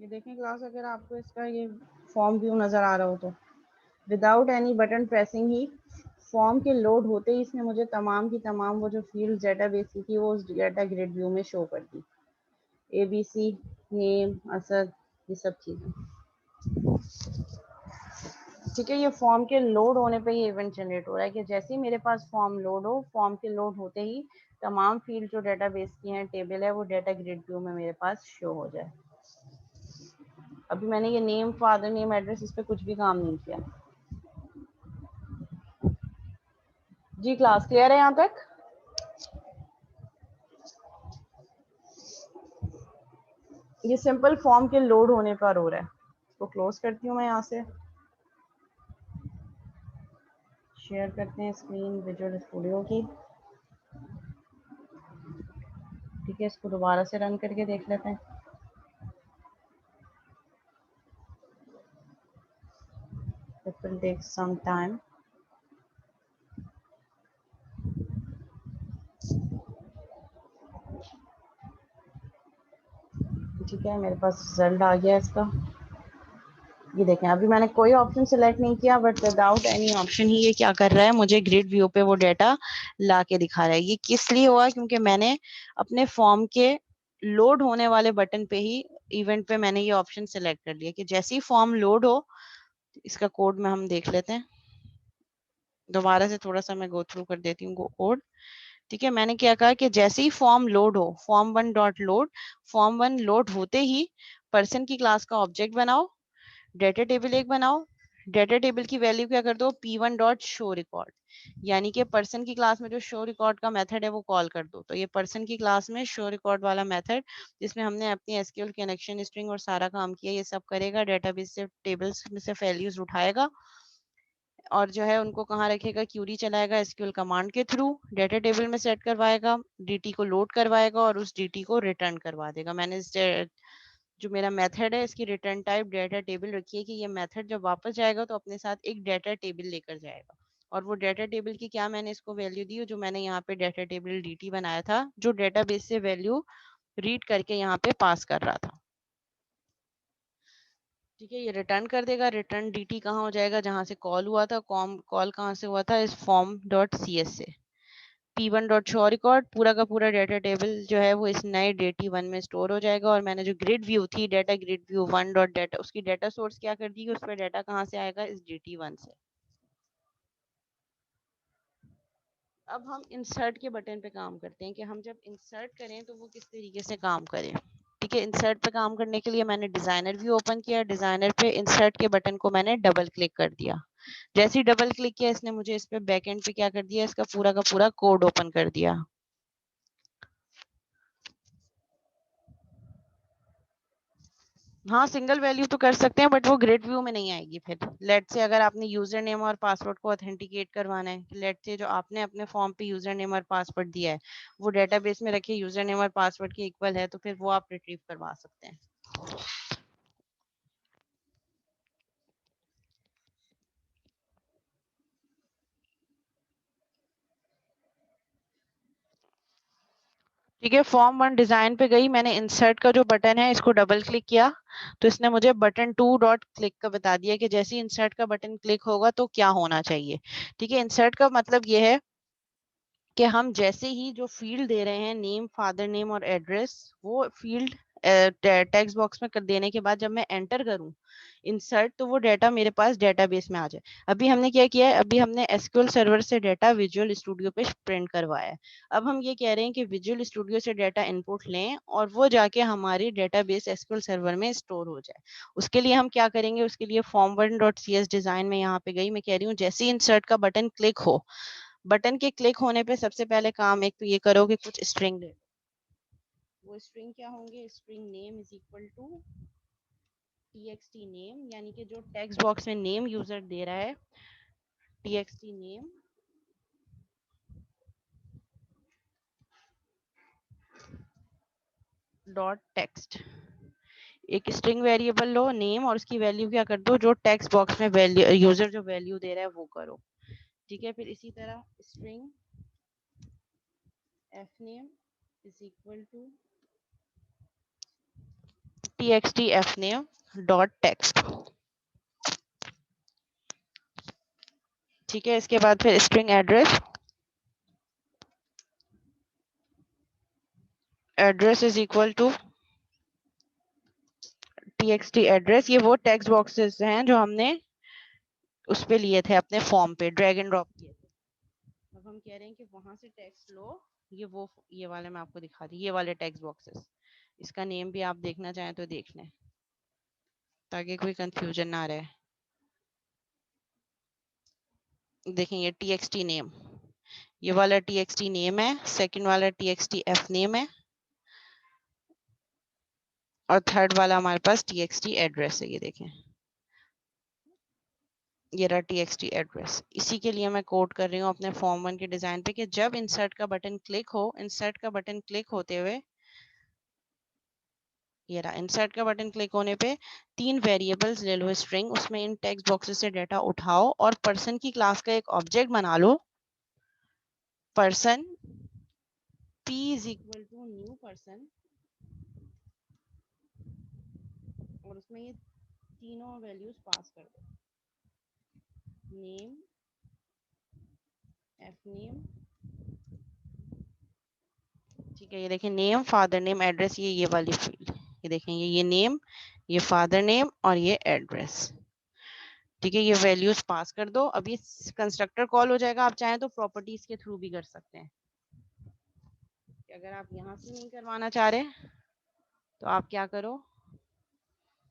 ये देखें क्लास, अगर आपको इसका ये फॉर्म व्यू नज़र आ रहा हो तो विदाउट एनी बटन प्रेसिंग ही फॉर्म के लोड होते ही इसने मुझे तमाम की तमाम वो जो फील्ड डेटाबेस की थी वो उस डेटा ग्रिड व्यू में शो कर दी। ABC, नेम, असद, ये सब चीज़ें। ठीक है, ये फॉर्म के लोड होने पे ही इवेंट जनरेट हो रहा है कि जैसे ही मेरे पास फॉर्म लोड हो, फॉर्म के लोड होते ही तमाम फील्ड जो डेटाबेस की हैं, टेबल है, वो डेटा ग्रिड व्यू में मेरे पास शो हो जाए। अभी मैंने ये नेम, फादर नेम, एड्रेस, इस पर कुछ भी काम नहीं किया। जी क्लास क्लियर है यहाँ तक? ये सिंपल फॉर्म के लोड होने पर हो रहा है। इसको क्लोज करती हूँ मैं यहाँ से। शेयर करते हैं स्क्रीन विजुअल स्टूडियो की। ठीक है, इसको दोबारा से रन करके देख लेते हैं। It will take some time. ठीक है, मेरे पास रिजल्ट आ गया इसका। ये देखें, अभी मैंने कोई ऑप्शन सेलेक्ट नहीं किया, बट विदाउट एनी ऑप्शन ही ये क्या कर रहा है, मुझे ग्रिड व्यू पे वो डेटा ला के दिखा रहा है। ये किस लिए हुआ? क्योंकि मैंने अपने फॉर्म के लोड होने वाले बटन पे ही इवेंट पे मैंने ये ऑप्शन सेलेक्ट कर लिया कि जैसे ही फॉर्म लोड हो, इसका कोड में हम देख लेते हैं। दोबारा से थोड़ा सा मैं गो थ्रू कर देती हूँ कोड। ठीक है, मैंने क्या कहा कि जैसे ही फॉर्म लोड हो, form 1 dot load, form 1 load होते ही पर्सन की क्लास का ऑब्जेक्ट बनाओ, डेटा टेबल एक बनाओ, डेटा टेबल की वैल्यू क्या कर दो, p1 डॉट शो रिकॉर्ड, यानी कि पर्सन की क्लास में जो शो रिकॉर्ड का मेथड है वो कॉल कर दो। तो ये पर्सन की क्लास में शो रिकॉर्ड वाला मेथड, जिसमें हमने अपनी एसक्यूएल कनेक्शन स्ट्रिंग और सारा काम किया, ये सब करेगा, डेटाबेस से टेबल्स में से वैल्यूज उठाएगा और जो है उनको कहाँ रखेगा, क्यूरी चलाएगा एसक्यूएल कमांड के थ्रू, डेटा टेबल में सेट करवाएगा, डीटी को लोड करवाएगा और उस डीटी को रिटर्न करवा देगा। मैंने इस जो मेरा मेथड है इसकी रिटर्न टाइप डेटा टेबल रखी है कि ये मेथड जब वापस जाएगा तो अपने साथ एक डेटा टेबल लेकर जाएगा। और वो डेटा टेबल की क्या मैंने इसको वैल्यू दी, जो मैंने यहाँ पे डेटा टेबल डीटी बनाया था, जो डेटाबेस से वैल्यू रीड करके यहाँ पे पास कर रहा था। ठीक है, ये रिटर्न कर देगा। रिटर्न डीटी कहाँ हो जाएगा, जहां से कॉल हुआ था। कॉल कहाँ से हुआ था, इस फॉर्म डॉट cs से। p1 डॉट शो रिकॉर्ड, पूरा का पूरा डेटा टेबल जो है वो इस नए dt1 में स्टोर हो जाएगा। और मैंने जो ग्रिड व्यू थी, data grid view 1 dot data, उसकी डेटा सोर्स क्या कर दी, उस पर डेटा कहाँ से आएगा, इस dt1 से। अब हम इंसर्ट के बटन पे काम करते हैं कि हम जब इंसर्ट करें तो वो किस तरीके से काम करें। ठीक है, इंसर्ट पे काम करने के लिए मैंने डिजाइनर व्यू ओपन किया। डिजाइनर पे इंसर्ट के बटन को मैंने डबल क्लिक कर दिया। जैसे ही डबल क्लिक किया, इसने मुझे इस पे बैक एंड पे क्या कर दिया, इसका पूरा का पूरा कोड ओपन कर दिया। हाँ, सिंगल वैल्यू तो कर सकते हैं, बट वो ग्रिड व्यू में नहीं आएगी। फिर लेट से अगर आपने यूजर नेम और पासवर्ड को ऑथेंटिकेट करवाना है, लेट से जो आपने अपने फॉर्म पे यूजर नेम और पासवर्ड दिया है वो डेटाबेस में रखे यूजर नेम और पासवर्ड के इक्वल है, तो फिर वो आप रिट्रीव करवा सकते हैं। ठीक है, फॉर्म 1 डिजाइन पे गई, मैंने इंसर्ट का जो बटन है इसको डबल क्लिक किया, तो इसने मुझे बटन 2 डॉट क्लिक का बता दिया कि जैसे ही इंसर्ट का बटन क्लिक होगा तो क्या होना चाहिए। ठीक है, इंसर्ट का मतलब ये है कि हम जैसे ही जो फील्ड दे रहे हैं, नेम, फादर नेम और एड्रेस, वो फील्ड टेक्स्ट बॉक्स में कर देने के बाद जब मैं एंटर करूं इंसर्ट, तो वो डाटा मेरे पास डेटाबेस में आ जाए। अभी हमने क्या किया है, अभी हमने एसक्यूएल सर्वर से डाटा विजुअल स्टूडियो पे प्रिंट करवाया है। अब हम ये कह रहे हैं कि विजुअल स्टूडियो से डाटा इनपुट लें और वो जाके हमारी डेटाबेस एसक्यूएल सर्वर में स्टोर हो जाए। उसके लिए हम क्या करेंगे, उसके लिए form1.cs डिजाइन में यहाँ पे गई, मैं कह रही हूँ जैसे ही इंसर्ट का बटन क्लिक हो, बटन के क्लिक होने पे सबसे पहले काम एक तो ये करो कि कुछ स्ट्रिंग दे। वो स्ट्रिंग क्या होंगे, string name is equal to txt name, यानी कि जो टेक्स्ट बॉक्स में नेम यूजर दे रहा है, txt नेम डॉट टेक्स्ट। एक स्ट्रिंग वेरिएबल लो नेम और उसकी वैल्यू क्या कर दो, जो टेक्स्ट बॉक्स में वैल्यू यूजर जो वैल्यू दे रहा है वो करो। ठीक है, फिर इसी तरह string f name is equal to txt fname dot text. ठीक है, इसके बाद फिर string address is equal to txt address. ये वो टेक्स्ट बॉक्सेस हैं जो हमने उस पे लिए थे, अपने फॉर्म पे ड्रैग एंड ड्रॉप किए थे। अब हम कह रहे हैं कि वहां से टेक्स्ट लो। ये वाले मैं आपको दिखा दी, ये वाले टेक्स्ट बॉक्सेस। इसका नेम भी आप देखना चाहें तो देख लें, ताकि कोई कंफ्यूजन ना रहे। देखें, ये txt नेम, ये वाला txt नेम है, सेकंड वाला txt f नेम है, और थर्ड वाला हमारे पास txt एड्रेस है। ये देखें, ये रहा txt एड्रेस। इसी के लिए मैं कोड कर रही हूँ अपने फॉर्म 1 के डिजाइन पे कि जब इंसर्ट का बटन क्लिक हो, इंसर्ट का बटन क्लिक होते हुए, ये रहा, इंसर्ट का बटन क्लिक होने पे 3 वेरिएबल्स ले लो स्ट्रिंग, उसमें इन टेक्स्ट बॉक्सेस से डाटा उठाओ और पर्सन की क्लास का एक ऑब्जेक्ट बना लो। Person p is equal to new person, और उसमें ये तीनों वैल्यूज पास कर दो। नेम, एफ नेम, ठीक है, ये देखें, नेम, फादर नेम, एड्रेस, ये वाली फील्ड, ये देखें, ये नेम, ये फादर नेम और ये एड्रेस। ठीक है, ये वैल्यूज पास कर दो। अब ये कंस्ट्रक्टर कॉल हो जाएगा। आप चाहें तो प्रॉपर्टीज के थ्रू भी कर सकते हैं। अगर आप यहाँ से नहीं करवाना चाह रहे तो आप क्या करो,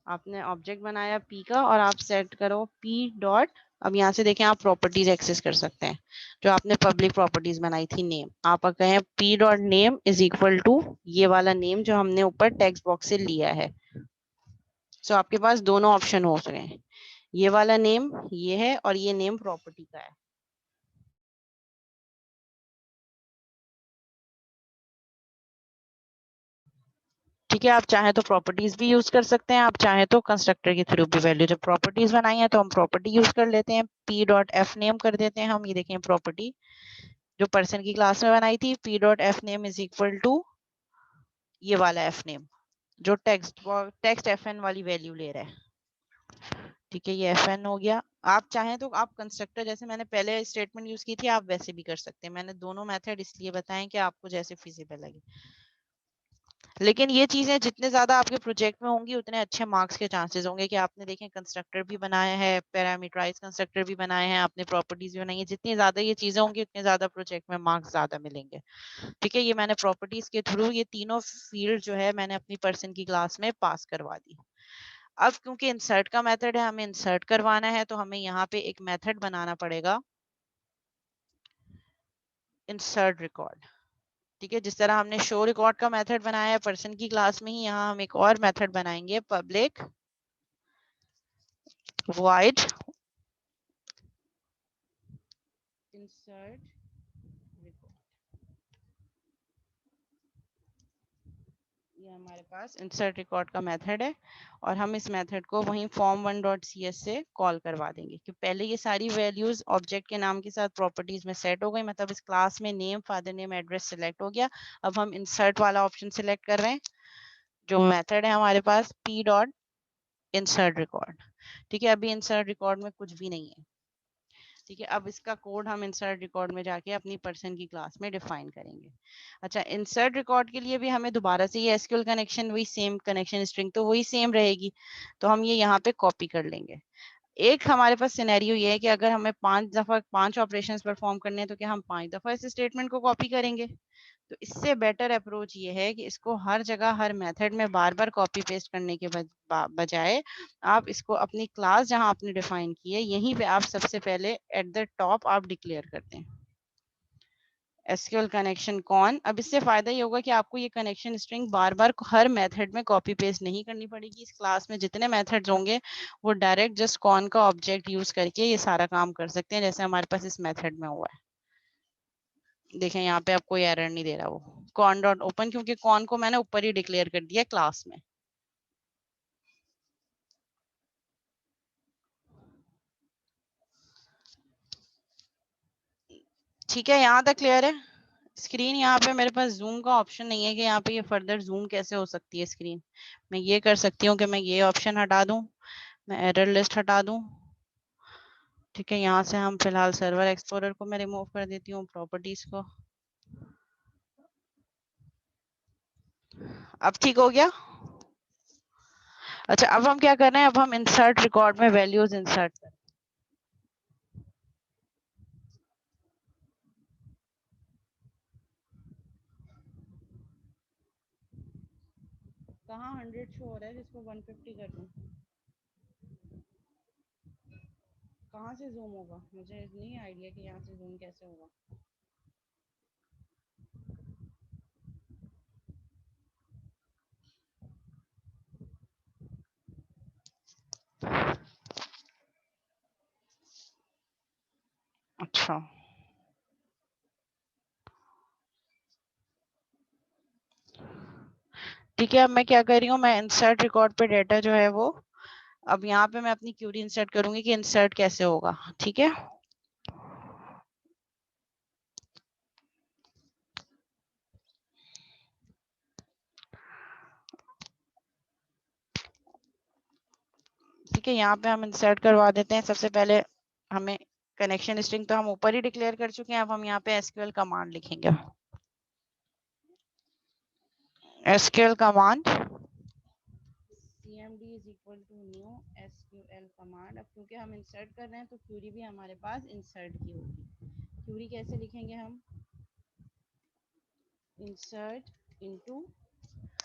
आपने ऑब्जेक्ट बनाया p का और आप सेट करो p डॉट, अब यहाँ से देखें, आप प्रॉपर्टीज एक्सेस कर सकते हैं जो आपने पब्लिक प्रॉपर्टीज बनाई थी। नेम, आप कहें p dot name is equal to ये वाला नेम जो हमने ऊपर टेक्स्ट बॉक्स से लिया है। सो आपके पास दोनों ऑप्शन हो सकते हैं, ये वाला नेम ये है और ये नेम प्रॉपर्टी का है। ठीक है, आप चाहें तो प्रॉपर्टीज भी यूज कर सकते हैं, आप चाहें तो कंस्ट्रक्टर के थ्रू भी वैल्यू, जब प्रॉपर्टीज बनाई है तो हम प्रॉपर्टी यूज कर लेते हैं, p डॉट एफ नेम कर देते हैं हम। ये देखें, प्रॉपर्टी जो पर्सन की क्लास में बनाई थी, p dot F name is equal to ये वाला एफ नेम जो टेक्स्ट एफ एन वाली वैल्यू ले रहा है। ठीक है, ये एफ एन हो गया। आप चाहें तो आप कंस्ट्रक्टर, जैसे मैंने पहले स्टेटमेंट यूज की थी, आप वैसे भी कर सकते हैं। मैंने दोनों मेथड इसलिए बताएं कि आपको जैसे फिजिबल लगे। लेकिन ये चीजें जितने ज्यादा आपके प्रोजेक्ट में होंगी, उतने अच्छे मार्क्स के चांसेस होंगे कि आपने देखें कंस्ट्रक्टर भी बनाया है, पैरामीटराइज कंस्ट्रक्टर भी बनाए हैं, आपने प्रॉपर्टीज भी बनाई है। जितनी ज्यादा ये चीजें होंगी, उतने ज्यादा प्रोजेक्ट में मार्क्स ज्यादा मिलेंगे। ठीक है, ये मैंने प्रॉपर्टीज के थ्रू ये तीनों फील्ड जो है मैंने अपनी पर्सन की क्लास में पास करवा दी। अब क्योंकि इंसर्ट का मेथड है, हमें इंसर्ट करवाना है, तो हमें यहाँ पे एक मेथड बनाना पड़ेगा, इंसर्ट रिकॉर्ड। ठीक है, जिस तरह हमने शो रिकॉर्ड का मेथड बनाया है पर्सन की क्लास में ही, यहाँ हम एक और मेथड बनाएंगे, पब्लिक void insert record। ये हमारे पास इंसर्ट रिकॉर्ड का मेथड है, और हम इस मेथड को वहीं form1.cs से कॉल करवा देंगे कि पहले ये सारी वैल्यूज ऑब्जेक्ट के नाम के साथ प्रॉपर्टीज में सेट हो गई, मतलब इस क्लास में name, father name, address select हो गया। अब हम इंसर्ट वाला ऑप्शन सिलेक्ट कर रहे हैं, जो मेथड है हमारे पास p डॉट इंसर्ट रिकॉर्ड। ठीक है, अभी इंसर्ट रिकॉर्ड में कुछ भी नहीं है। ठीक है, अब इसका कोड हम इंसर्ट रिकॉर्ड में जाके अपनी पर्सन की क्लास में डिफाइन करेंगे। अच्छा, इंसर्ट रिकॉर्ड के लिए भी हमें दोबारा से ये एसक्यूएल कनेक्शन, वही सेम कनेक्शन स्ट्रिंग तो वही सेम रहेगी, तो हम ये यहाँ पे कॉपी कर लेंगे। एक हमारे पास सिनेरियो ये है कि अगर हमें 5 ऑपरेशंस परफॉर्म करने हैं, तो क्या हम 5 दफा इस स्टेटमेंट को कॉपी करेंगे? तो इससे बेटर अप्रोच ये है कि इसको हर जगह हर मेथड में बार बार कॉपी पेस्ट करने के बजाय आप इसको अपनी क्लास जहां आपने डिफाइन की है, यहीं पे आप सबसे पहले एट द टॉप आप डिक्लेयर करते हैं एसक्यूएल कनेक्शन कौन। अब इससे फायदा ये होगा कि आपको ये कनेक्शन स्ट्रिंग बार बार हर मेथड में कॉपी पेस्ट नहीं करनी पड़ेगी। इस क्लास में जितने मेथड्स होंगे वो डायरेक्ट जस्ट कौन का ऑब्जेक्ट यूज करके ये सारा काम कर सकते हैं, जैसे हमारे पास इस मेथड में हुआ है। देखें, यहाँ पे आपको एरर नहीं दे रहा वो कॉन डॉट ओपन, क्योंकि कॉन को मैंने ऊपर ही डिक्लेयर कर दिया क्लास में। ठीक है, यहाँ तक क्लियर है। स्क्रीन यहाँ पे मेरे पास जूम का ऑप्शन नहीं है कि यहाँ पे ये फर्दर जूम कैसे हो सकती है स्क्रीन। मैं ये कर सकती हूँ कि मैं ये ऑप्शन हटा दूँ, मैं एरर लिस्ट हटा दूँ। ठीक है, यहाँ से हम फिलहाल सर्वर एक्सप्लोरर को मैं रिमूव कर देती हूँ, प्रॉपर्टीज को। अब ठीक हो गया। अच्छा, अब हम क्या कर रहे हैं, अब हम इंसर्ट रिकॉर्ड में वैल्यूज इंसर्ट कर। कहाँ 100 शो हो रहा है जिसको 150 कर दूं? कहाँ से जूम होगा? मुझे नहीं आइडिया कि यहाँ से जूम कैसे होगा। अच्छा, ठीक है, अब मैं क्या कर रही हूँ, मैं इंसर्ट रिकॉर्ड पे डेटा जो है वो, अब यहाँ पे मैं अपनी क्यूरी इंसर्ट करूंगी कि इंसर्ट कैसे होगा। ठीक है, ठीक है, यहाँ पे हम इंसर्ट करवा देते हैं। सबसे पहले हमें कनेक्शन स्ट्रिंग तो हम ऊपर ही डिक्लेयर कर चुके हैं, अब हम यहाँ पे एसक्यूएल कमांड लिखेंगे। SQL command cmd is equal to new sql command. अब क्योंकि हम इंसर्ट कर रहे हैं तो क्यूरी भी हमारे पास इंसर्ट की होगी। क्यूरी कैसे लिखेंगे हम? इंसर्ट इनटू,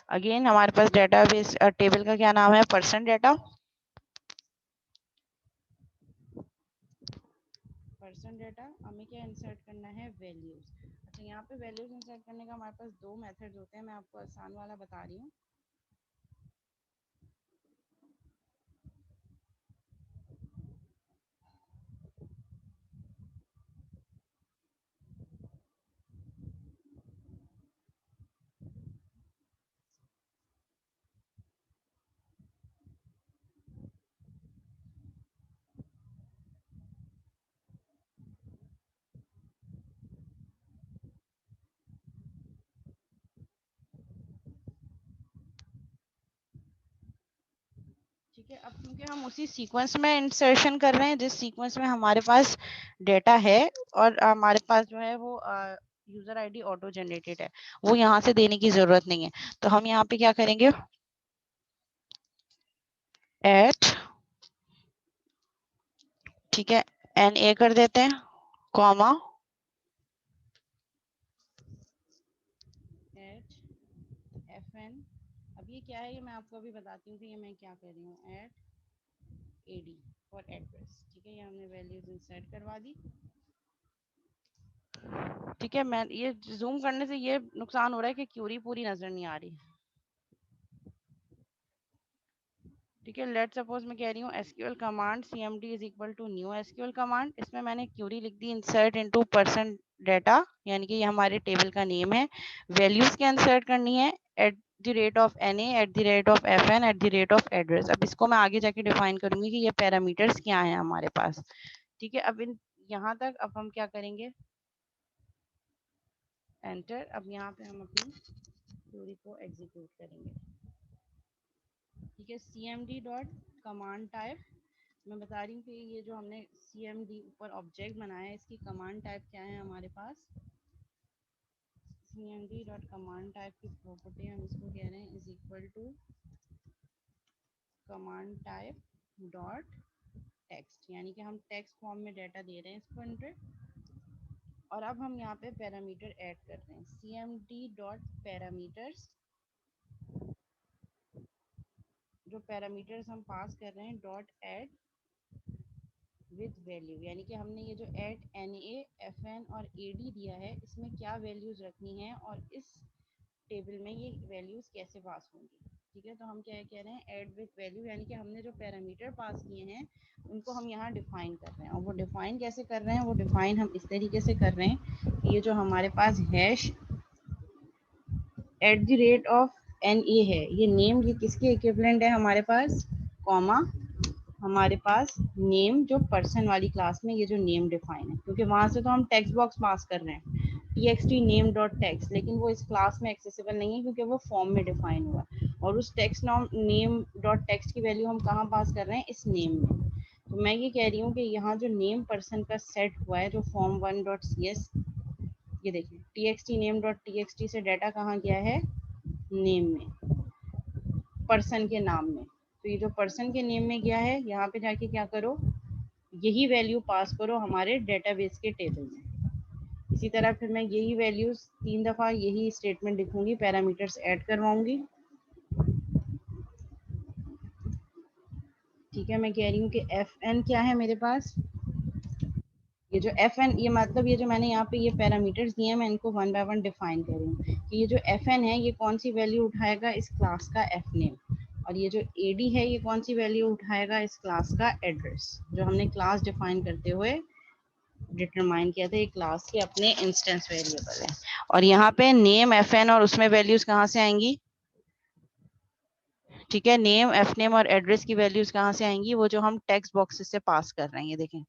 अगेन हमारे पास डेटाबेस टेबल का क्या नाम है, पर्सन डेटा। पर्सन डेटा हमें क्या इंसर्ट करना है, वैल्यूज। अच्छा, यहाँ पे वैल्यूज इंसर्ट करने का हमारे पास दो मेथड्स होते हैं, मैं आपको आसान वाला बता रही हूँ। ठीक है, अब क्योंकि हम उसी सीक्वेंस में इंसर्शन कर रहे हैं जिस सीक्वेंस में हमारे पास डेटा है, और हमारे पास जो है वो यूजर आईडी ऑटो जनरेटेड है, वो यहाँ से देने की जरूरत नहीं है। तो हम यहाँ पे क्या करेंगे, एट, ठीक है, एन ए कर देते हैं, कॉमा, एट एफ एन। अब ये क्या है, ये मैं आपको अभी बताती हूँ कि ये मैं क्या कर रही हूँ, एट एडी फॉर एड्रेस। ठीक है, ये हमने वैल्यूज इंसर्ट करवा दी। ठीक है, मैं ये जूम करने से ये नुकसान हो रहा है कि क्यूरी पूरी नजर नहीं आ रही। ठीक है, लेट सपोज मैं कह रही हूँ SQL command cmd is equal to new SQL command. इसमें मैंने क्यूरी लिख दी इंसर्ट इनटू पर्सन डेटा, यानी कि ये हमारे टेबल का नेम है। वैल्यूज क्या इंसर्ट करनी है, at the rate of N A, at the rate of F N, at the rate of address. अब इसको मैं आगे जाके डिफाइन करूंगी कि ये पैरामीटर्स क्या है हमारे पास। ठीक है, अब इन यहाँ तक अब हम क्या करेंगे, एंटर। अब यहाँ पे हम अपनी क्यूरी को एग्जीक्यूट करेंगे। ठीक है, cmd डॉट कमांड टाइप, मैं बता रही हूँ कि ये जो हमने cmd ऊपर ऑब्जेक्ट बनाया है इसकी कमांड टाइप क्या है हमारे पास। cmd डॉट कमांड टाइप की प्रॉपर्टी हम इसको कह रहे हैं is equal to command type dot text, यानी कि हम टेक्स्ट फॉर्म में डाटा दे रहे हैं इसको 100। और अब हम यहाँ पे पैरामीटर ऐड कर रहे हैं, cmd डॉट पैरामीटर्स, जो पैरामीटर्स हम पास कर रहे हैं डॉट ऐड विद वैल्यू, यानी कि हमने ये जो at N A F N और ए डी दिया है इसमें क्या वैल्यूज रखनी है और इस टेबल में ये वैल्यूज कैसे पास होंगी। ठीक है, तो हम क्या कह रहे हैं, ऐड विद वैल्यू, यानी कि हमने जो पैरामीटर पास किए हैं उनको हम यहाँ डिफाइन कर रहे हैं। और वो डिफाइन कैसे कर रहे हैं, वो डिफाइन हम इस तरीके से कर रहे हैं कि ये जो हमारे पास hash at the rate of N A है, ये नेम, ये किसके इक्विवेलेंट है हमारे पास, कॉमा, हमारे पास नेम जो पर्सन वाली क्लास में ये जो नेम डिफाइन है, क्योंकि वहां से तो हम टेक्स्ट बॉक्स पास कर रहे हैं। txt name डॉट टेक्स्ट, लेकिन वो इस क्लास में एक्सेसिबल नहीं है क्योंकि वो फॉर्म में डिफाइन हुआ है। और उस टेक्स्ट नेम डॉट टेक्स्ट की वैल्यू हम कहाँ पास कर रहे हैं, इस नेम में। तो मैं ये कह रही हूँ कि यहाँ जो नेम पर्सन का सेट हुआ है, जो form one dot C S, ये देखिए txt name डॉट txt से डाटा कहाँ गया है, नेम में, पर्सन के नाम में। तो ये जो पर्सन के नेम में गया है, यहाँ पे जाके क्या करो, यही वैल्यू पास करो हमारे डेटाबेस के टेबल में। इसी तरह फिर मैं यही वैल्यूज 3 दफ़ा यही स्टेटमेंट लिखूंगी, पैरामीटर्स ऐड करवाऊंगी। ठीक है, मैं कह रही हूँ कि एफ एन क्या है मेरे पास, ये जो एफ एन, ये मतलब ये जो मैंने यहाँ पे ये पैरामीटर्स दिए हैं, मैं इनको वन बाय वन डिफाइन कर रही हूँ कि ये जो एफ एन है ये कौन सी वैल्यू उठाएगा, इस क्लास का एफ नेम। और ये जो ए डी है ये कौन सी वैल्यू उठाएगा, इस क्लास का एड्रेस, जो हमने क्लास डिफाइन करते हुए डिटरमाइन किया था। ये क्लास के अपने इंस्टेंस वेरिएबल है। और यहाँ पे नेम एफ एन और उसमें वैल्यूज कहाँ से आएंगी, ठीक है, नेम एफ नेम और एड्रेस की वैल्यूज कहाँ से आएंगी, वो जो हम टेक्स्ट बॉक्सेस से पास कर रहे हैं। ये देखें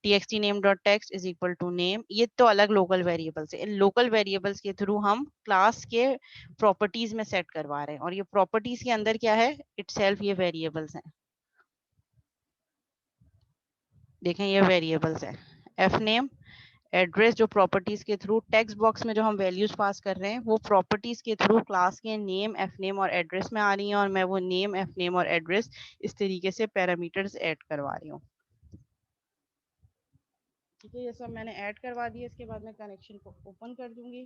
txt name dot text is equal to name, ये तो अलग लोकल वेरिएबल्स है। इन लोकल वेरिएबल्स के थ्रू हम क्लास के प्रॉपर्टीज में सेट करवा रहे हैं, और ये प्रॉपर्टीज के अंदर क्या है, इटसेल्फ ये वेरिएबल्स हैं। देखें ये वेरिएबल्स है, एफ नेम, एड्रेस, जो प्रॉपर्टीज के थ्रू टेक्स्ट बॉक्स में जो हम वैल्यूज पास कर रहे हैं, वो प्रॉपर्टीज के थ्रू क्लास के नेम एफ नेम और एड्रेस में आ रही हैं, और मैं वो नेम एफ नेम और एड्रेस इस तरीके से पैरामीटर्स ऐड करवा रही हूँ। ठीक है, ये सब मैंने ऐड करवा दिया। इसके बाद मैं कनेक्शन को ओपन कर दूंगी,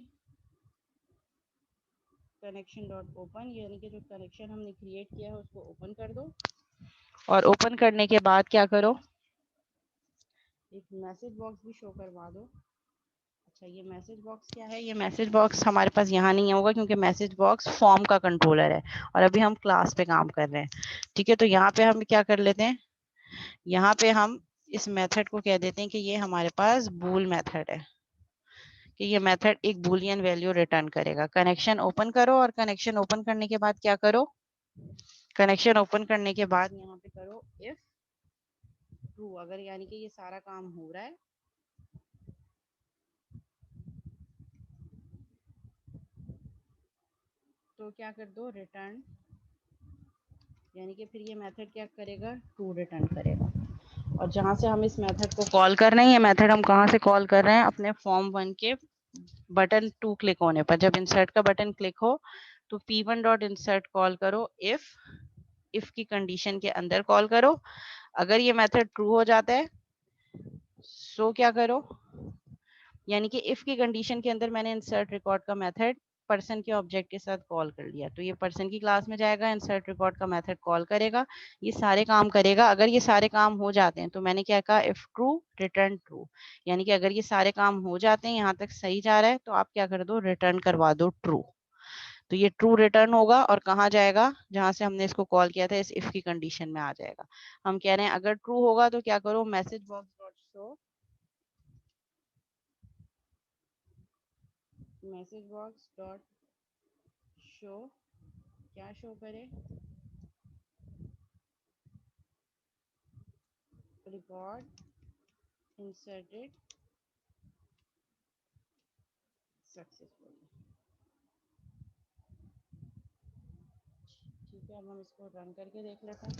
कनेक्शन डॉट ओपन, यानी कि जो कनेक्शन हमने क्रिएट किया है उसको ओपन कर दो। और ओपन करने के बाद क्या करो, एक मैसेज बॉक्स भी शो करवा दो। अच्छा, ये मैसेज बॉक्स क्या है, ये मैसेज बॉक्स हमारे पास यहाँ नहीं होगा क्योंकि मैसेज बॉक्स फॉर्म का कंट्रोलर है और अभी हम क्लास पे काम कर रहे हैं। ठीक है, तो यहाँ पे हम क्या कर लेते हैं, यहाँ पे हम इस मेथड को कह देते हैं कि ये हमारे पास बूल मेथड है, कि ये मेथड एक बूलियन वैल्यू रिटर्न करेगा। कनेक्शन ओपन करो, और कनेक्शन ओपन करने के बाद क्या करो, कनेक्शन ओपन करने के बाद यहाँ पे करो इफ ट्रू, अगर यानी कि ये सारा काम हो रहा है तो क्या कर दो, रिटर्न, यानी कि फिर ये मेथड क्या करेगा, ट्रू रिटर्न करेगा। और जहाँ से हम इस मेथड को कॉल कर रहे हैं, ये मेथड हम कहाँ से कॉल कर रहे हैं, अपने फॉर्म 1 के बटन 2 क्लिक होने पर, जब इंसर्ट का बटन क्लिक हो तो p1 डॉट इंसर्ट कॉल करो, इफ की कंडीशन के अंदर कॉल करो। अगर ये मेथड ट्रू हो जाता है सो क्या करो, यानी कि इफ की कंडीशन के अंदर मैंने इंसर्ट रिकॉर्ड का मेथड पर्सन के ऑब्जेक्ट के साथ कॉल कर लिया, तो ये पर्सन की क्लास में जाएगा, इंसर्ट रिकॉर्ड का मेथड कॉल करेगा, ये सारे काम करेगा। अगर ये सारे काम हो जाते हैं तो मैंने क्या कहा, इफ ट्रू रिटर्न ट्रू, यानी कि अगर ये सारे काम हो जाते हैं, यहाँ तक सही जा रहा है, तो आप क्या कर दो, रिटर्न करवा दो ट्रू। तो ये ट्रू रिटर्न होगा और कहाँ जाएगा, जहां से हमने इसको कॉल किया था, इस इफ की कंडीशन में आ जाएगा। हम कह रहे हैं अगर ट्रू होगा तो क्या करो, message box dot show, message box dot show, क्या शो करे, रिकॉर्ड इंसर्टेड सक्सेसफुली। ठीक है, अब हम इसको रन करके देख लेते हैं।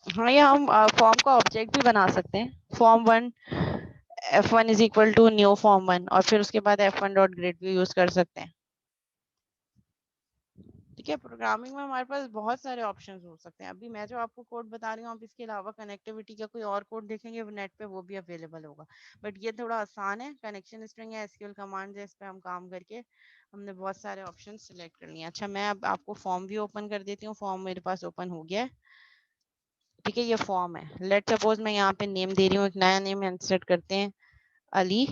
हाँ, या हम फॉर्म का ऑब्जेक्ट भी बना सकते हैं, form 1 f1 is equal to new form 1, और फिर उसके बाद f1 डॉट ग्रेड भी यूज कर सकते हैं। ठीक है, प्रोग्रामिंग में हमारे पास बहुत सारे ऑप्शंस हो सकते हैं। अभी मैं जो आपको कोड बता रही हूँ, आप इसके अलावा कनेक्टिविटी का कोई और कोड देखेंगे नेट पे, वो भी अवेलेबल होगा, बट ये थोड़ा आसान है। कनेक्शन स्ट्रिंग या एसक्यूएल कमांड है, इस पे हम काम करके हमने बहुत सारे ऑप्शन सिलेक्ट कर लिए। अच्छा, मैं अब आपको फॉर्म भी ओपन कर देती हूँ। फॉर्म मेरे पास ओपन हो गया है। ठीक है, ये फॉर्म है। लेट सपोज मैं यहाँ पे नेम दे रही हूँ, एक नया नेम इंसर्ट करते हैं, अली।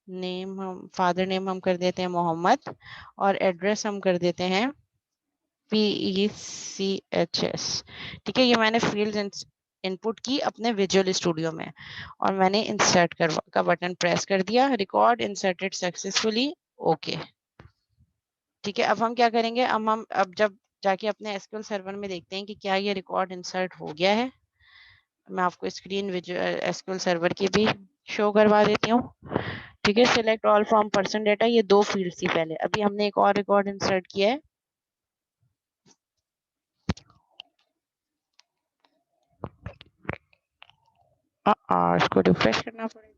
नेम हम, फादर नेम हम कर देते हैं मोहम्मद, और एड्रेस हम कर देते हैं PECHS। ठीक है, ये मैंने फील्ड इनपुट की अपने विजुअल स्टूडियो में और मैंने इंसर्ट का बटन प्रेस कर दिया, रिकॉर्ड इंसर्टेड सक्सेसफुली, ओके। ठीक है, अब हम क्या करेंगे, अब जब जाके अपने एसक्यूएल सर्वर में देखते हैं कि क्या ये रिकॉर्ड इंसर्ट हो गया है। मैं आपको स्क्रीन विजुअल एसक्यूएल सर्वर की भी शो करवा देती हूँ। ठीक है, select all from person data, ये 2 फील्ड थी पहले, अभी हमने एक और रिकॉर्ड इंसर्ट किया है। इसको रिफ्रेश करना पड़ेगा।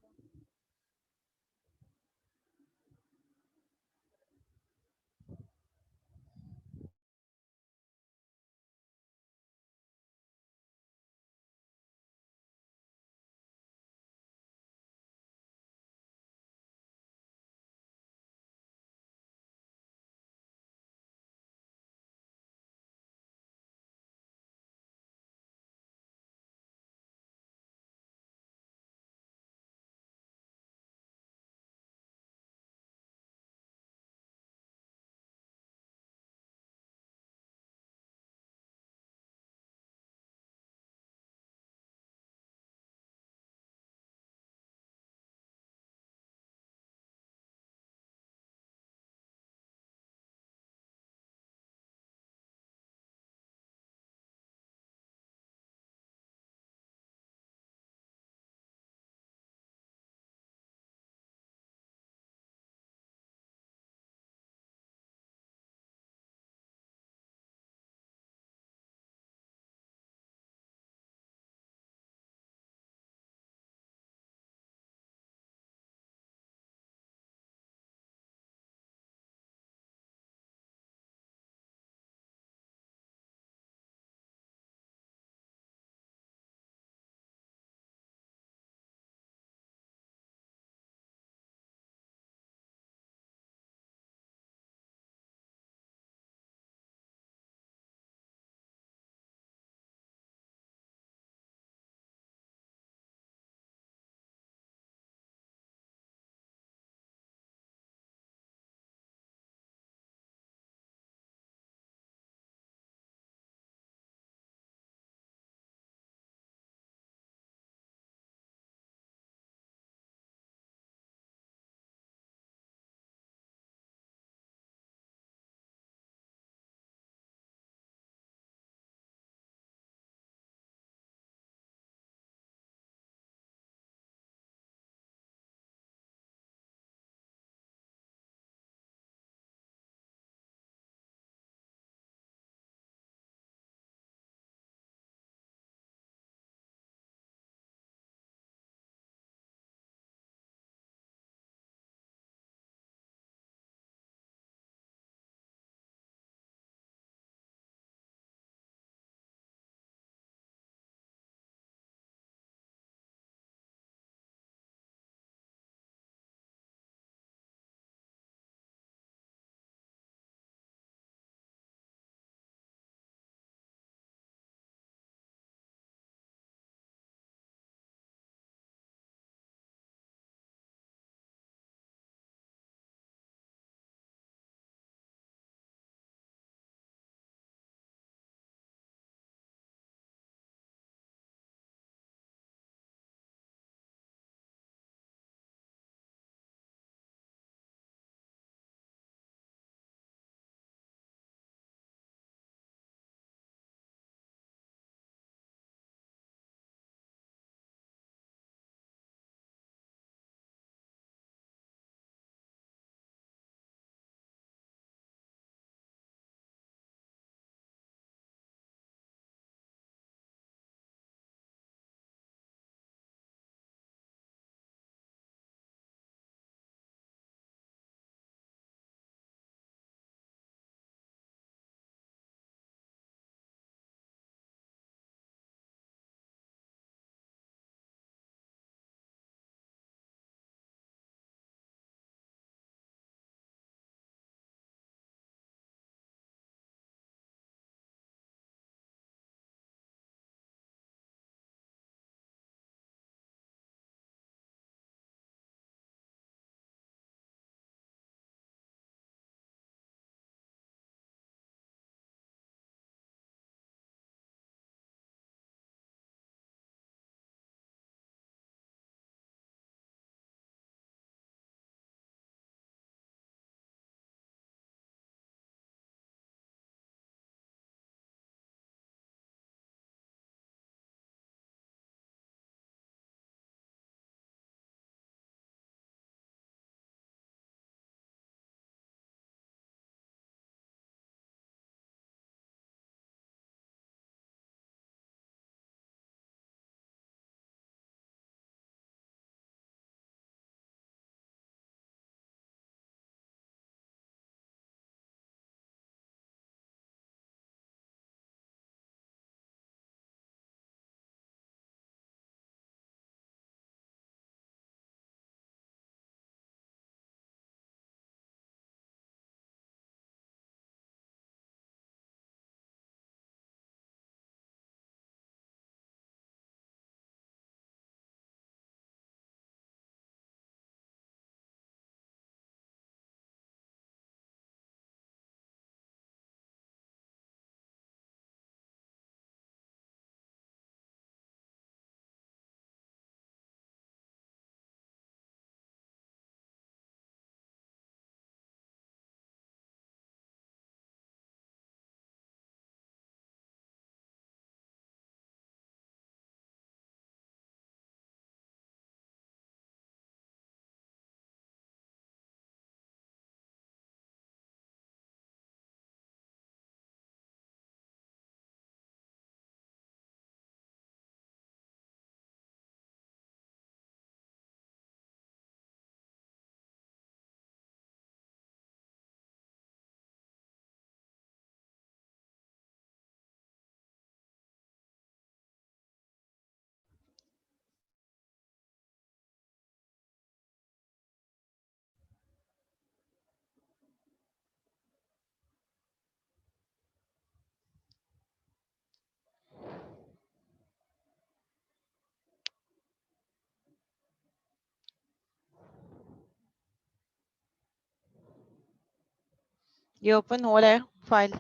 ये ओपन हो रहा है फाइल।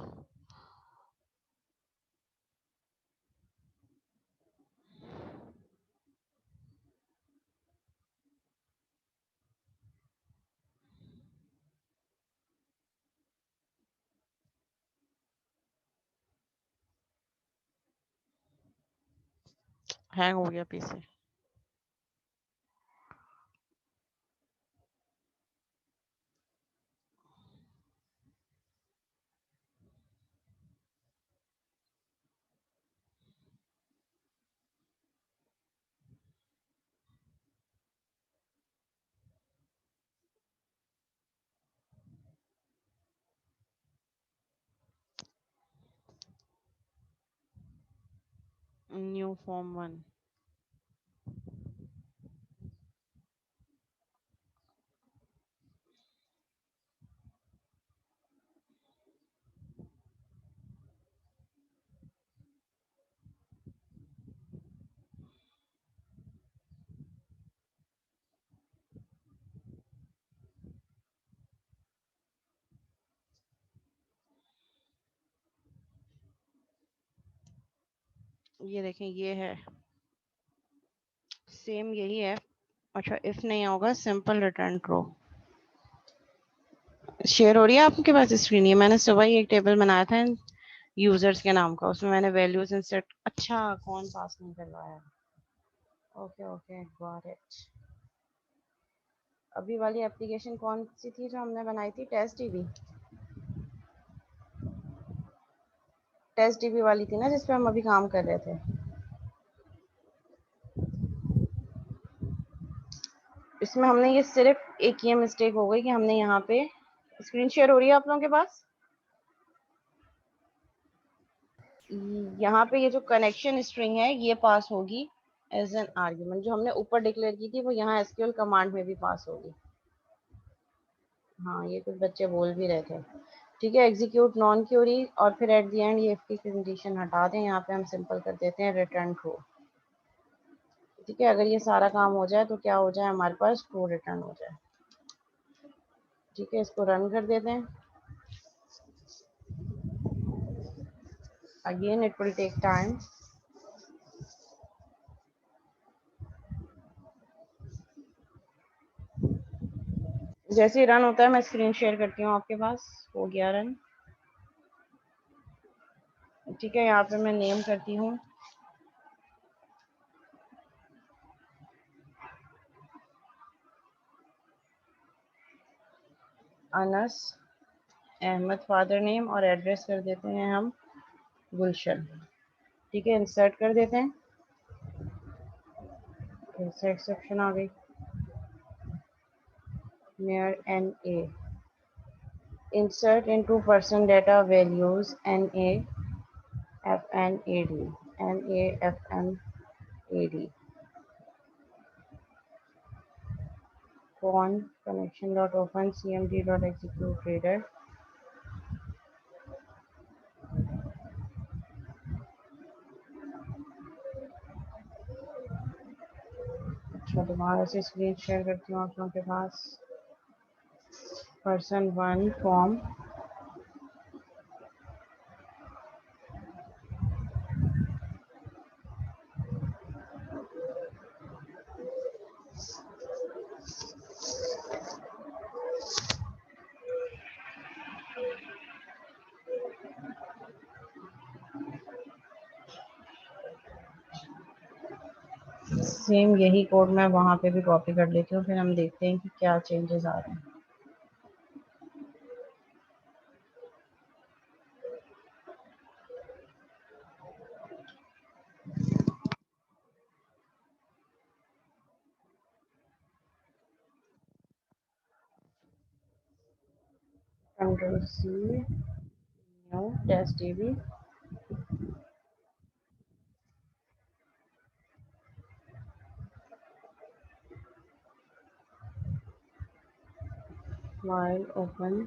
हैंग हो गया पीसी। New form 1। ये देखें, ये है सेम, यही है। अच्छा, इफ नहीं होगा सिंपल रिटर्न ट्रू। शेयर हो रही है आपके पास स्क्रीन? ये मैंने सुबह ही एक टेबल बनाया था यूजर्स के नाम का, उसमें मैंने वैल्यूज इंसर्ट। अच्छा, कौन पास नहीं करवाया? Okay okay, got it. अभी वाली एप्लीकेशन कौन सी थी जो हमने बनाई थी? Test dB. टेस्ट डीबी वाली थी ना, जिस पे हम अभी काम कर रहे थे। इसमें हमने ये सिर्फ एक ये मिस्टेक हो गई कि हमने यहाँ पे स्क्रीन शेयर हो रही है आप लोगों के पास? यहाँ पे ये जो कनेक्शन स्ट्रिंग है ये पास होगी एज एन आर्ग्यूमेंट। जो हमने ऊपर डिक्लेयर की थी वो यहाँ एसक्यूएल कमांड में भी पास होगी। हाँ, ये कुछ बच्चे बोल भी रहे थे। ठीक है, एग्जीक्यूट नॉन क्यूरी और फिर एट दी एंड ये इफ की कंडीशन हटा दें। यहाँ पे हम सिंपल कर देते हैं रिटर्न ट्रू। ठीक है, अगर ये सारा काम हो जाए तो क्या हो जाए, हमारे पास ट्रू रिटर्न हो जाए। ठीक है, इसको रन कर देते हैं। Again it will take time. जैसे ही रन होता है मैं स्क्रीन शेयर करती हूँ आपके पास। हो गया रन। ठीक है, यहाँ पे मैं नेम करती हूँ अनस अहमद, फादर नेम, और एड्रेस कर देते हैं हम गुलशन। ठीक है, इंसर्ट कर देते हैं। फिर से एक्सेप्शन आ गई। near NA, insert into person data values NAFNAD, NAFNAD, font connection.open cmd.execute reader। अच्छा, दोबारा से स्क्रीन शेयर करती हूँ आप लोगों के पास। Person 1 form. सेम यही कोड मैं वहाँ पे भी कॉपी कर लेती हूँ, फिर हम देखते हैं कि क्या चेंजेस आ रहे हैं। Control C, new test DB, file open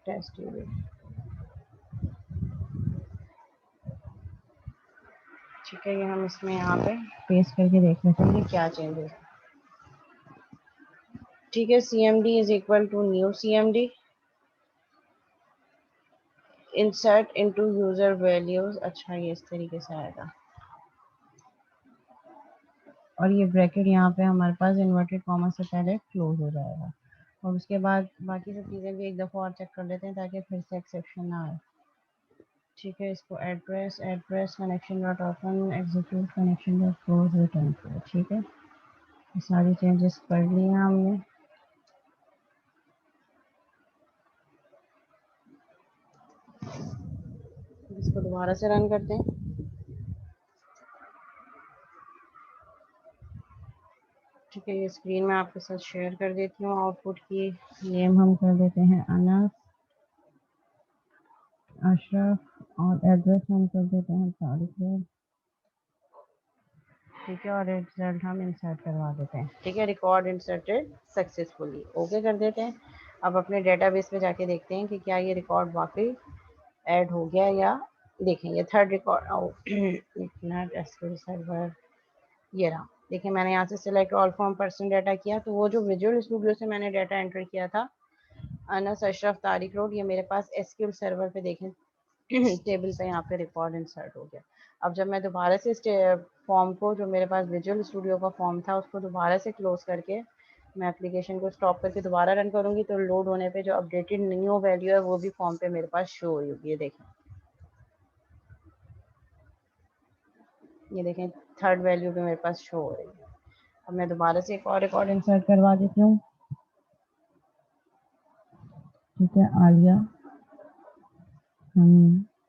test DB. ठीक है, ये हम इसमें यहाँ पे पेस्ट करके देख लेते हैं कि क्या चेंजेस। ठीक है, CMD is equal to new CMD, insert into user values. अच्छा, ये इस तरीके से आएगा और ये ब्रैकेट यहाँ पे हमारे पास इन्वर्टेड कॉमा से पहले क्लोज हो जाएगा। और उसके बाद बाकी सब चीज़ें भी एक दफ़ा और चेक कर लेते हैं ताकि फिर से एक्सेप्शन ना आए। ठीक है, इसको address address connection dot open execute connection dot close return करो। ठीक है, ये सारी चेंजेस कर ली हैं हमने। इसको दोबारा से रन करते हैं। ठीक है, ये स्क्रीन में आपके साथ शेयर कर देती हूँ। आउटपुट की नेम हम कर देते हैं अनस अशरफ और एड्रेस हम कर देते हैं तारिक रोड। ठीक है, और रिजल्ट हम इंसर्ट करवा देते हैं। ठीक है, रिकॉर्ड इंसर्टेड सक्सेसफुली, ओके कर देते हैं। अब अपने डेटाबेस पे जाके देखते हैं कि क्या ये रिकॉर्ड वाकई ऐड हो गया या देखें। ये third record minute SQL server, ये रहा। देखिए, मैंने यहाँ से select all form person data किया तो वो जो विजुअल स्टूडियो से मैंने डाटा एंटर किया था अनस अशरफ तारिक रोड, ये मेरे पास एसक्यूएल सर्वर पे देखें टेबल पे यहाँ पे रिकॉर्ड इंसर्ट हो गया। अब जब मैं दोबारा से इस फॉर्म को, जो मेरे पास विजुअल स्टूडियो का फॉर्म था, उसको दोबारा से क्लोज करके मैं एप्लीकेशन को स्टॉप करके दोबारा रन करूँगी तो लोड होने पे जो अपडेटेड न्यू वैल्यू है वो भी फॉर्म पे मेरे पास शो हो रही होगी। ये देखें थर्ड वैल्यू भी मेरे पास शो हो रही है। अब मैं दोबारा से एक और रिकॉर्ड इंसर्ट करवा देती हूँ। ठीक है, आलिया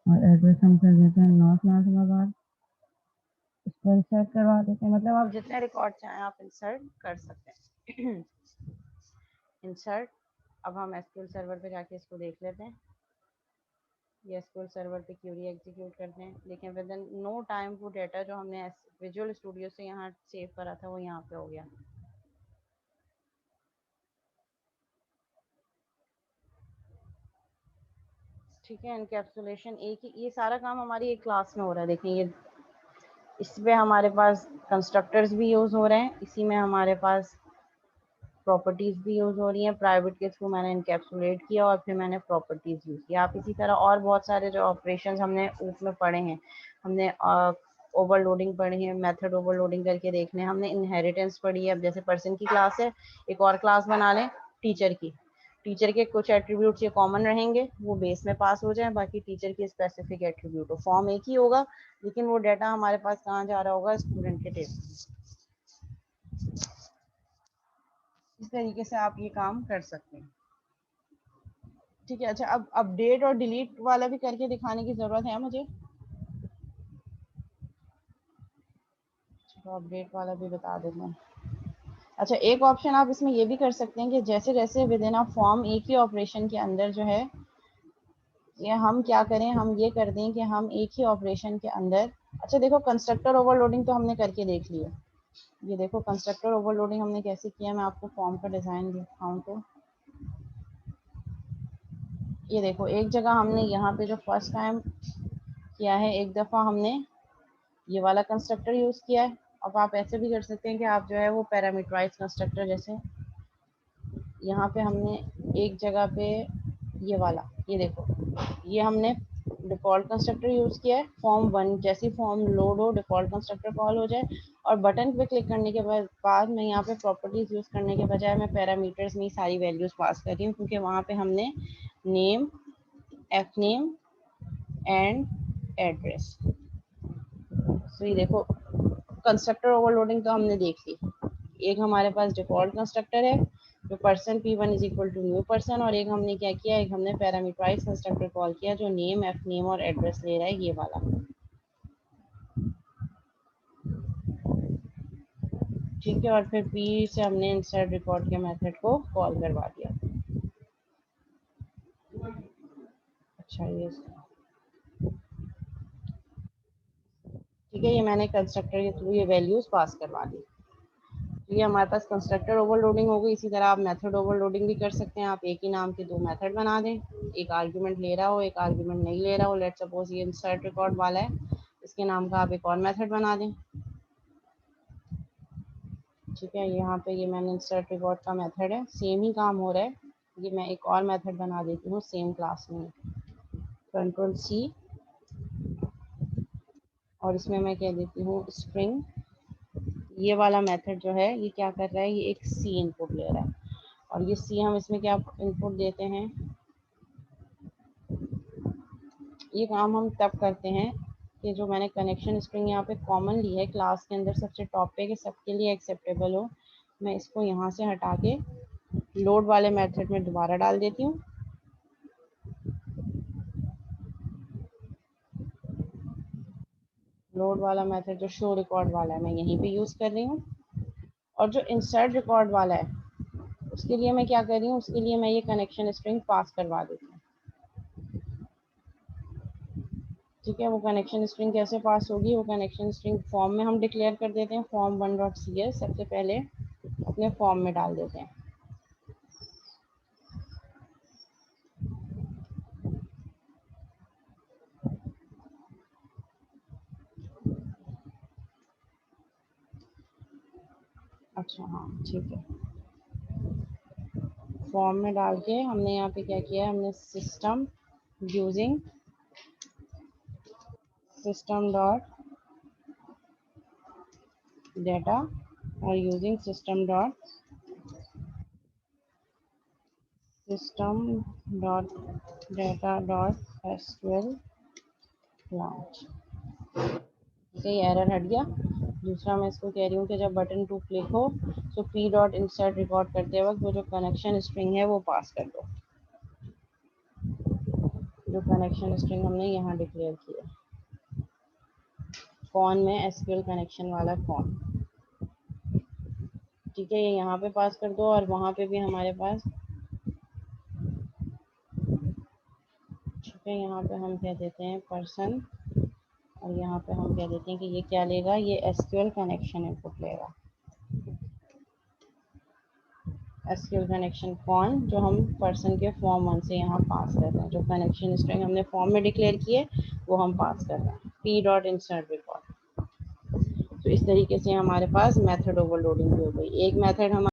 और एड्रेस हम कर देते हैं नॉर्थ नाजिमाबाद। इसको इंसर्ट करवा देते हैं, मतलब आप जितने रिकॉर्ड चाहें आप इंसर्ट कर सकते हैं। इंसर्ट। अब हम एसक्यूएल सर्वर पे जाके इसको देख लेते हैं। ये एसक्यूएल सर्वर पे क्यूरी एग्जीक्यूट करते हैं। लेकिन विद इन नो टाइम वो डाटा जो हमने विजुअल स्टूडियो से यहाँ सेव करा था वो यहाँ पे हो गया। ठीक है, एनकैप्सुलेशन एक ही, ये सारा काम हमारी एक क्लास में हो रहा है। देखें, ये इसमें हमारे पास कंस्ट्रक्टर्स भी यूज़ हो रहे हैं, इसी में हमारे पास प्रॉपर्टीज़ भी यूज़ हो रही हैं। प्राइवेट के थ्रू मैंने इनकैप्सुलेट किया और फिर मैंने प्रॉपर्टीज़ यूज़ किया। आप इसी तरह और बहुत सारे जो ऑपरेशंस हमने ऊप में पढ़े हैं, हमने ओवरलोडिंग पढ़ी है, मेथड ओवरलोडिंग करके देखने, हमने इनहेरिटेंस पढ़ी है। अब जैसे पर्सन की क्लास है, एक और क्लास बना लें टीचर की। टीचर के कुछ एट्रीब्यूट्स ये कॉमन रहेंगे, वो बेस में पास हो जाए, बाकी टीचर के स्पेसिफिक एट्रीब्यूट हो। फॉर्म एक ही होगा लेकिन वो डाटा हमारे पास कहाँ जा रहा होगा, स्टूडेंट के टेबल। इस तरीके से आप ये काम कर सकते हैं। ठीक है, अच्छा, अब अपडेट और डिलीट वाला भी करके दिखाने की ज़रूरत है मुझे। तो अपडेट वाला भी बता देते हैं। अच्छा, एक ऑप्शन आप इसमें ये भी कर सकते हैं कि जैसे जैसे विद इन अ फॉर्म एक ही ऑपरेशन के अंदर जो है, ये हम क्या करें, हम ये कर दें कि हम एक ही ऑपरेशन के अंदर, अच्छा देखो, कंस्ट्रक्टर ओवरलोडिंग तो हमने करके देख लिया। ये देखो कंस्ट्रक्टर ओवरलोडिंग हमने कैसे किया, मैं आपको फॉर्म का डिज़ाइन दिखाऊँ तो ये देखो, एक जगह हमने यहाँ पे जो फर्स्ट टाइम किया है, एक दफ़ा हमने ये वाला कंस्ट्रक्टर यूज़ किया है। अब आप ऐसे भी कर सकते हैं कि आप जो है वो पैरामीटराइज कंस्ट्रक्टर, जैसे यहाँ पे हमने एक जगह पे ये वाला, ये देखो, ये हमने डिफ़ॉल्ट कंस्ट्रक्टर यूज़ किया है। फॉर्म वन, जैसी फॉर्म लोड हो डिफ़ॉल्ट कंस्ट्रक्टर कॉल हो जाए और बटन पे क्लिक करने के बाद मैं यहाँ पे प्रॉपर्टीज़ यूज़ करने के बजाय मैं पैरामीटर्स में ही सारी वैल्यूज़ पास कर रही हूँ, क्योंकि वहाँ पे हमने name, F name and address. तो ये देखो कंस्ट्रक्टर ओवरलोडिंग तो हमने देख ली। एक हमारे पास डिफ़ॉल्ट कंस्ट्रक्टर है जो person P1 is equal to new person, और एक हमने क्या किया, एक हमने पैरामीटराइज कंस्ट्रक्टर कॉल किया जो नेम, एफ नेम और एड्रेस ले रहा है, ये वाला। ठीक है, और फिर P से हमने इंसर्ट रिकॉर्ड के मेथड को कॉल करवा दिया। अच्छा, ये ठीक है, ये मैंने कंस्ट्रक्टर के थ्रू ये वैल्यूज़ पास करवा दी। ये हमारे पास कंस्ट्रक्टर ओवरलोडिंग हो गई। इसी तरह आप मेथड ओवरलोडिंग भी कर सकते हैं। आप एक ही नाम के दो मेथड बना दें, एक आर्ग्यूमेंट ले रहा हो, एक आर्ग्यूमेंट नहीं ले रहा हो। लेट्स सपोज ये इंसर्ट रिकॉर्ड वाला है, इसके नाम का आप एक और मेथड बना दें। ठीक है, यहाँ पे ये मैंने इंसर्ट रिकॉर्ड का मेथड है, सेम ही काम हो रहा है। ये मैं एक और मेथड बना देती हूँ सेम क्लास में, कंट्रोल सी, और इसमें मैं कह देती हूँ स्ट्रिंग। ये वाला मेथड जो है ये क्या कर रहा है, ये एक सी इनपुट ले रहा है, और ये सी हम इसमें क्या इनपुट देते हैं, ये काम हम तब करते हैं कि जो मैंने कनेक्शन स्ट्रिंग यहाँ पे कॉमन ली है क्लास के अंदर सबसे टॉप पे, कि सबके लिए एक्सेप्टेबल हो, मैं इसको यहाँ से हटा के लोड वाले मेथड में दोबारा डाल देती हूँ। लोड वाला मेथड जो शो रिकॉर्ड वाला है मैं यहीं पे यूज़ कर रही हूँ, और जो इंसर्ट रिकॉर्ड वाला है उसके लिए मैं क्या कर रही हूँ, उसके लिए मैं ये कनेक्शन स्ट्रिंग पास करवा देती हूँ। ठीक है, वो कनेक्शन स्ट्रिंग कैसे पास होगी, वो कनेक्शन स्ट्रिंग फॉर्म में हम डिक्लेयर कर देते हैं, फॉर्म 1.cs सबसे पहले अपने फॉर्म में डाल देते हैं। अच्छा हाँ ठीक है, फॉर्म में डाल के हमने यहाँ पे क्या किया है, हमने system using system dot data और using system dot system.data.sql launch। ठीक है, ये एरर हट गया। दूसरा मैं इसको कह रही हूँ कि जब बटन टू क्लिक हो तो p डॉट इंसर्ट रिकॉर्ड करते वक्त वो जो कनेक्शन स्ट्रिंग है वो पास कर दो, जो कनेक्शन स्ट्रिंग हमने यहाँ डिक्लेयर किया कौन में, एसक्यूएल कनेक्शन वाला कौन। ठीक है, ये यहाँ पे पास कर दो, और वहाँ पे भी हमारे पास, ठीक है, यहाँ पे हम कह देते हैं पर्सन, और यहाँ पे हम कह देते हैं कि ये क्या लेगा, ये एसक्यूएल कनेक्शन इनपुट लेगा, एसक्यूएल कनेक्शन कौन जो हम पर्सन के फॉर्म 1 से यहाँ पास कर रहे हैं, जो कनेक्शन स्ट्रिंग हमने फॉर्म में डिक्लेयर किए वो हम पास कर रहे हैं, p डॉट इंसर्ट रिकॉर्ड। तो इस तरीके से हमारे पास मेथड ओवरलोडिंग भी हो गई। एक मेथड हम